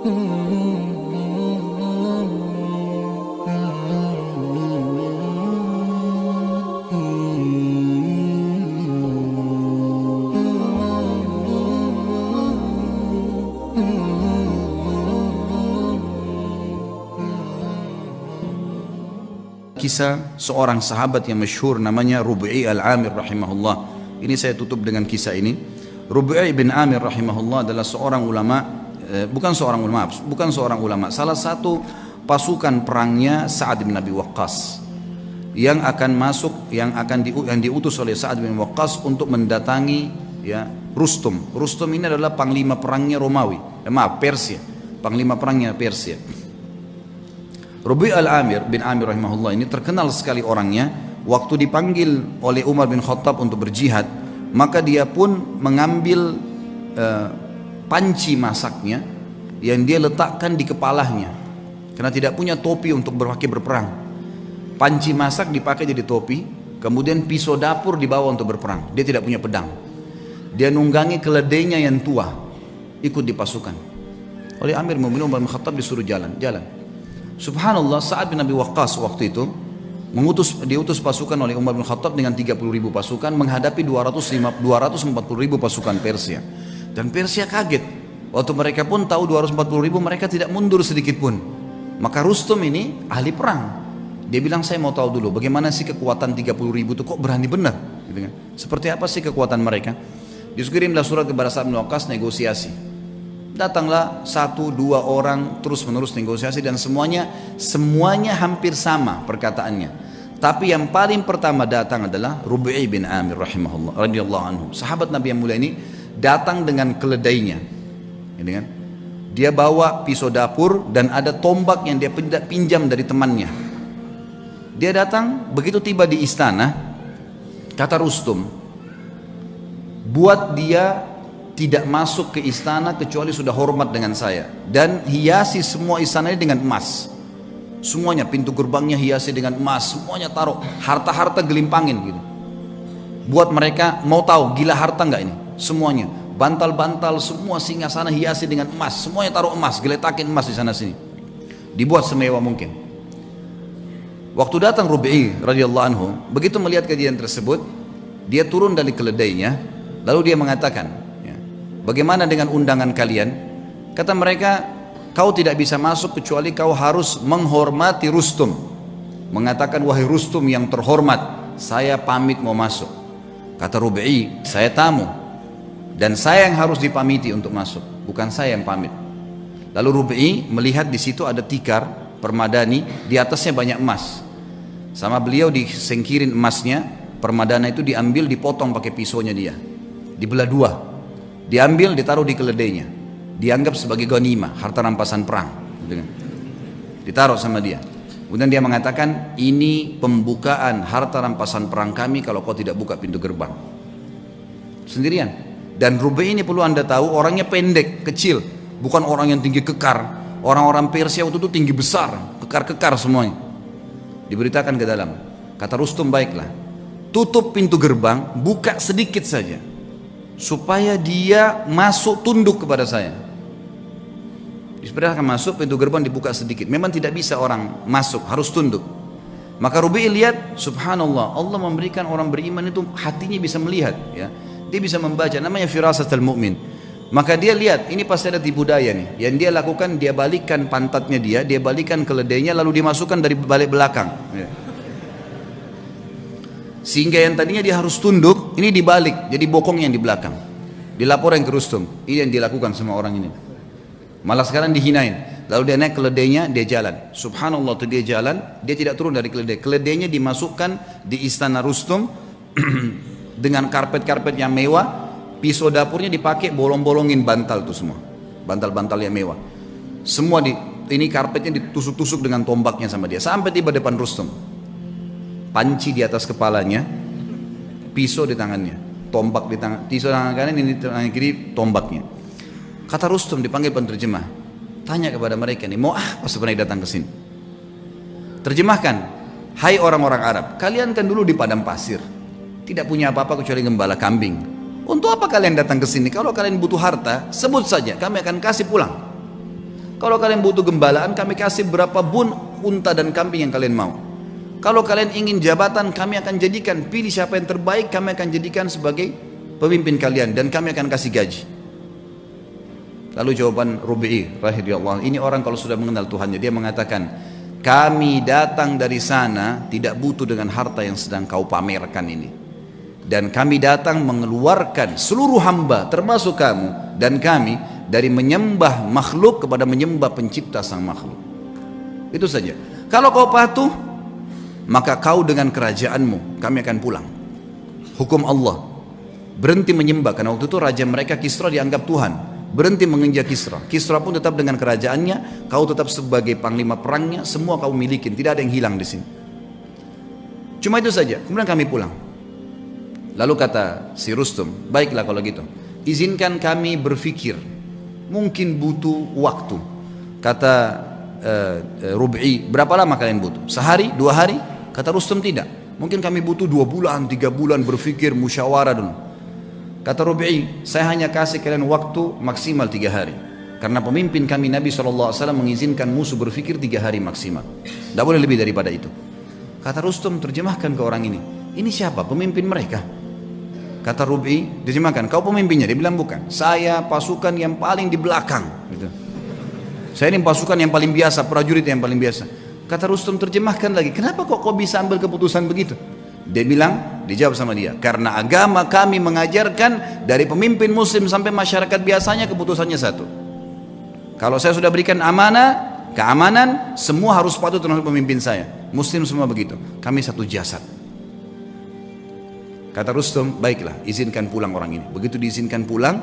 Kisah seorang sahabat yang masyhur namanya Rub'i al-Amir rahimahullah. Ini saya tutup dengan kisah ini. Rub'i bin Amir rahimahullah adalah seorang ulama, bukan seorang ulama, salah satu pasukan perangnya Sa'ad bin Abi Waqqas yang akan masuk, yang diutus oleh Sa'ad bin Waqqas untuk mendatangi ya Rustum. Rustum ini adalah panglima perangnya Romawi, Persia, panglima perangnya Persia. Rub'i al-Amir bin Amir rahimahullah ini terkenal sekali orangnya. Waktu dipanggil oleh Umar bin Khattab untuk berjihad, maka dia pun mengambil panci masaknya yang dia letakkan di kepalanya karena tidak punya topi untuk berperang. Panci masak dipakai jadi topi, kemudian pisau dapur dibawa untuk berperang. Dia tidak punya pedang. Dia nunggangi keledainya yang tua, ikut di pasukan. Oleh Amir Mu'minin Umar bin Khattab disuruh jalan. Subhanallah, Sa'ad bin Abi Waqqas waktu itu diutus pasukan oleh Umar bin Khattab dengan 30.000 pasukan menghadapi 240.000 pasukan Persia. Dan Persia kaget. Waktu mereka pun tahu 240.000, mereka tidak mundur sedikit pun. Maka Rustum ini ahli perang. Dia bilang, saya mau tahu dulu bagaimana sih kekuatan 30.000 itu, kok berani benar gitu kan? Seperti apa sih kekuatan mereka? Dikirimlah surat kepada Sa'ad bin Waqqas negosiasi. Datanglah 1-2 orang terus menerus negosiasi dan semuanya hampir sama perkataannya. Tapi yang paling pertama datang adalah Rub'i bin Amir rahimahullah radhiyallahu anhu. Sahabat Nabi yang mulia ini datang dengan keledainya. Ini kan? Dia bawa pisau dapur dan ada tombak yang dia pinjam dari temannya. Dia datang, begitu tiba di istana, kata Rustum, buat dia tidak masuk ke istana kecuali sudah hormat dengan saya, dan hiasi semua istana ini dengan emas. Semuanya, pintu gerbangnya hiasi dengan emas, semuanya taruh harta-harta gelimpangin gitu. Buat mereka mau tahu gila harta enggak ini. Semuanya, bantal-bantal semua singgasana hiasi dengan emas, semuanya taruh emas, geletakin emas di sana sini. Dibuat semewah mungkin. Waktu datang Rub'i radhiyallahu anhu, begitu melihat kejadian tersebut, dia turun dari keledainya, lalu dia mengatakan, bagaimana dengan undangan kalian? Kata mereka, kau tidak bisa masuk kecuali kau harus menghormati Rustum. Mengatakan, wahai Rustum yang terhormat, saya pamit mau masuk. Kata Rub'i, saya tamu dan saya yang harus dipamiti untuk masuk, bukan saya yang pamit. Lalu Rub'i melihat di situ ada tikar permadani, di atasnya banyak emas. Sama beliau disingkirin emasnya, permadana itu diambil, dipotong pakai pisaunya dia, dibelah dua. Diambil, ditaruh di keledainya, dianggap sebagai ghanimah, harta rampasan perang, ditaruh sama dia. Kemudian dia mengatakan, ini pembukaan harta rampasan perang kami kalau kau tidak buka pintu gerbang. Sendirian. Dan Rub'i ini perlu anda tahu, orangnya pendek, kecil, bukan orang yang tinggi kekar. Orang-orang Persia waktu itu tinggi besar, kekar-kekar semuanya. Diberitakan ke dalam. Kata Rustum, baiklah, tutup pintu gerbang, buka sedikit saja, supaya dia masuk tunduk kepada saya. Diperintahkan masuk, pintu gerbang dibuka sedikit. Memang tidak bisa orang masuk, harus tunduk. Maka Rub'i lihat, subhanallah, Allah memberikan orang beriman itu hatinya bisa melihat, ya. Dia bisa membaca, namanya firasatul mu'min. Maka dia lihat, ini pasti ada tipu daya nih. Yang dia lakukan, dia balikkan pantatnya dia balikkan keledainya, lalu dimasukkan dari balik belakang, ya. Sehingga yang tadinya dia harus tunduk, ini dibalik, jadi bokong yang di belakang. Dilaporkan ke Rustum, ini yang dilakukan sama orang ini. Malah sekarang dihinain. Lalu dia naik keledainya, dia jalan. Subhanallah, tuh dia jalan, dia tidak turun dari keledai. Keledainya dimasukkan di istana Rustum dengan karpet-karpet yang mewah. Pisau dapurnya dipakai, bolong-bolongin bantal itu semua, bantal-bantal yang mewah. Semua ini karpetnya ditusuk-tusuk dengan tombaknya sama dia. Sampai tiba depan Rustum. Panci di atas kepalanya, pisau di tangannya, tombak di tangan, pisau tangan kanan, ini tangan kiri, tombaknya. Kata Rustum, dipanggil penterjemah, tanya kepada mereka nih, mau apa sebenarnya datang ke sini? Terjemahkan, hai orang-orang Arab, kalian kan dulu di padang pasir, tidak punya apa-apa kecuali gembala kambing. Untuk apa kalian datang ke sini? Kalau kalian butuh harta, sebut saja, kami akan kasih pulang. Kalau kalian butuh gembalaan, kami kasih berapa bun unta dan kambing yang kalian mau. Kalau kalian ingin jabatan, kami akan jadikan, pilih siapa yang terbaik, kami akan jadikan sebagai pemimpin kalian dan kami akan kasih gaji. Lalu jawaban Rubi'i rahimahullah, ini orang kalau sudah mengenal Tuhannya, dia mengatakan, kami datang dari sana tidak butuh dengan harta yang sedang kau pamerkan ini. Dan kami datang mengeluarkan seluruh hamba termasuk kamu dan kami dari menyembah makhluk kepada menyembah pencipta sang makhluk. Itu saja. Kalau kau patuh, maka kau dengan kerajaanmu, kami akan pulang. Hukum Allah, berhenti menyembah, karena waktu itu raja mereka Kisra dianggap Tuhan. Berhenti menginjak Kisra. Kisra pun tetap dengan kerajaannya, kau tetap sebagai panglima perangnya, semua kau milikin, tidak ada yang hilang di sini. Cuma itu saja. Kemudian kami pulang. Lalu kata si Rustum, baiklah kalau gitu, izinkan kami berfikir, mungkin butuh waktu. Kata Rubi'i, berapa lama kalian butuh? Sehari, 2 hari? Kata Rustum, tidak, mungkin kami butuh 2 bulan, 3 bulan berfikir, musyawarah dulu. Kata Rubi'i, saya hanya kasih kalian waktu maksimal 3 hari, karena pemimpin kami Nabi SAW mengizinkan musuh berfikir 3 hari maksimal, tidak boleh lebih daripada itu. Kata Rustum, terjemahkan ke orang ini siapa pemimpin mereka? Kata Rubi'i, terjemahkan, kau pemimpinnya? Dia bilang bukan, saya pasukan yang paling di belakang gitu. Saya ini pasukan yang paling biasa, prajurit yang paling biasa. Kata Rustum, terjemahkan lagi, kenapa kok kau bisa ambil keputusan begitu? Dia bilang, dijawab sama dia, karena agama kami mengajarkan dari pemimpin muslim sampai masyarakat biasanya keputusannya satu. Kalau saya sudah berikan amanah, keamanan, semua harus patuh terhadap pemimpin saya. Muslim semua begitu, kami satu jasad. Kata Rustum, baiklah, izinkan pulang orang ini. Begitu diizinkan pulang,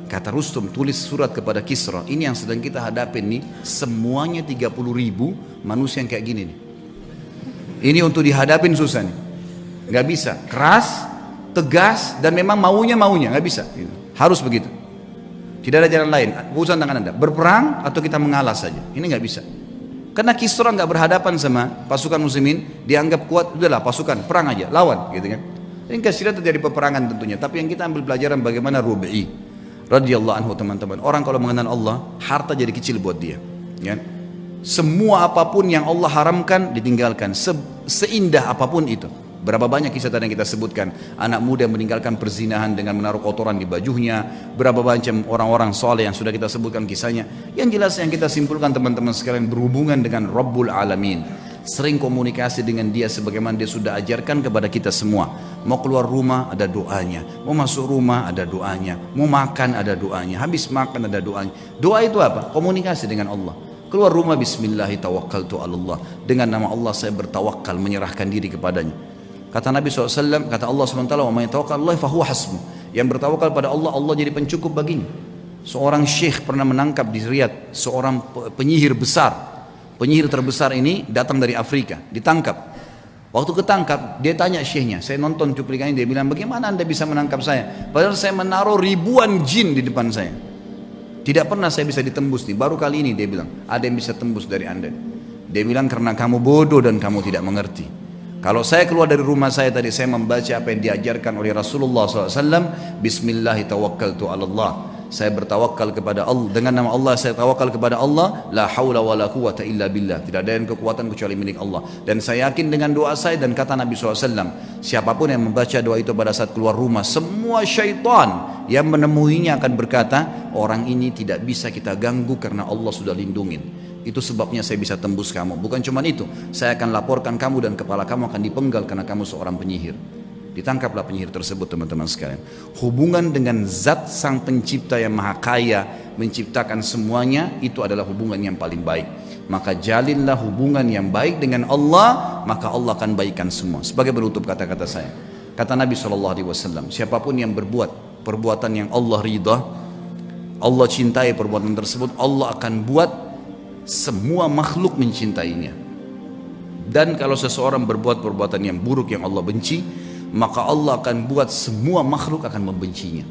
kata Rustum, tulis surat kepada Kisra, ini yang sedang kita hadapin nih, semuanya 30.000 manusia yang kayak gini nih. Ini untuk dihadapin susah nih, nggak bisa, keras, tegas, dan memang maunya, nggak bisa, gitu. Harus begitu. Tidak ada jalan lain, urusan tangan Anda, berperang atau kita mengalah saja, ini nggak bisa. Karena Kisra nggak berhadapan sama pasukan muslimin, dianggap kuat, udahlah pasukan, perang aja, lawan, gitu kan. Ini kasihan terjadi peperangan tentunya, tapi yang kita ambil pelajaran bagaimana Rubi'i radhiyallahu anhu, teman-teman. Orang kalau mengenal Allah, harta jadi kecil buat dia, ya. Semua apapun yang Allah haramkan ditinggalkan, seindah apapun itu. Berapa banyak kisah tadi yang kita sebutkan, anak muda yang meninggalkan perzinahan dengan menaruh kotoran di bajunya, berapa macam orang-orang soleh yang sudah kita sebutkan kisahnya. Yang jelas yang kita simpulkan teman-teman sekalian, berhubungan dengan Rabbul Alamin, sering komunikasi dengan dia sebagaimana dia sudah ajarkan kepada kita semua. Mau keluar rumah ada doanya, mau masuk rumah ada doanya, mau makan ada doanya, habis makan ada doanya. Doa itu apa? Komunikasi dengan Allah. Keluar rumah, bismillahi tawakkaltu ala Allah, dengan nama Allah saya bertawakal, menyerahkan diri kepadanya. Kata Nabi SAW, kata Allah SWT, wa may tawakkal Allah fahuwa hasbuh, yang bertawakal pada Allah, Allah jadi pencukup baginya. Seorang syekh pernah menangkap di Riyadh seorang penyihir besar. Penyihir terbesar ini datang dari Afrika, ditangkap. Waktu ketangkap, dia tanya syekhnya, saya nonton cuplikannya, dia bilang, bagaimana anda bisa menangkap saya? Padahal saya menaruh ribuan jin di depan saya. Tidak pernah saya bisa ditembus nih, baru kali ini dia bilang, ada yang bisa tembus dari anda. Dia bilang, karena kamu bodoh dan kamu tidak mengerti. Kalau saya keluar dari rumah saya tadi, saya membaca apa yang diajarkan oleh Rasulullah SAW, Bismillahirrahmanirrahim. Saya bertawakal kepada Allah, dengan nama Allah saya tawakal kepada Allah, la haula wa la quwata illa billah, tidak ada yang kekuatan kecuali milik Allah. Dan saya yakin dengan doa saya, dan kata Nabi SAW, siapapun yang membaca doa itu pada saat keluar rumah, semua syaitan yang menemuinya akan berkata, orang ini tidak bisa kita ganggu karena Allah sudah lindungin. Itu sebabnya saya bisa tembus kamu. Bukan cuma itu, saya akan laporkan kamu dan kepala kamu akan dipenggal karena kamu seorang penyihir. Ditangkaplah penyihir tersebut, teman-teman sekalian. Hubungan dengan zat sang pencipta yang maha kaya, menciptakan semuanya, itu adalah hubungan yang paling baik. Maka jalinlah hubungan yang baik dengan Allah, maka Allah akan baikkan semua. Sebagai penutup kata-kata saya, kata Nabi SAW, siapapun yang berbuat perbuatan yang Allah ridha, Allah cintai perbuatan tersebut, Allah akan buat semua makhluk mencintainya. Dan kalau seseorang berbuat perbuatan yang buruk yang Allah benci, maka Allah akan buat semua makhluk akan membencinya.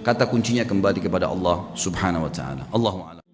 Kata kuncinya kembali kepada Allah Subhanahu wa taala. Allahu a'lam.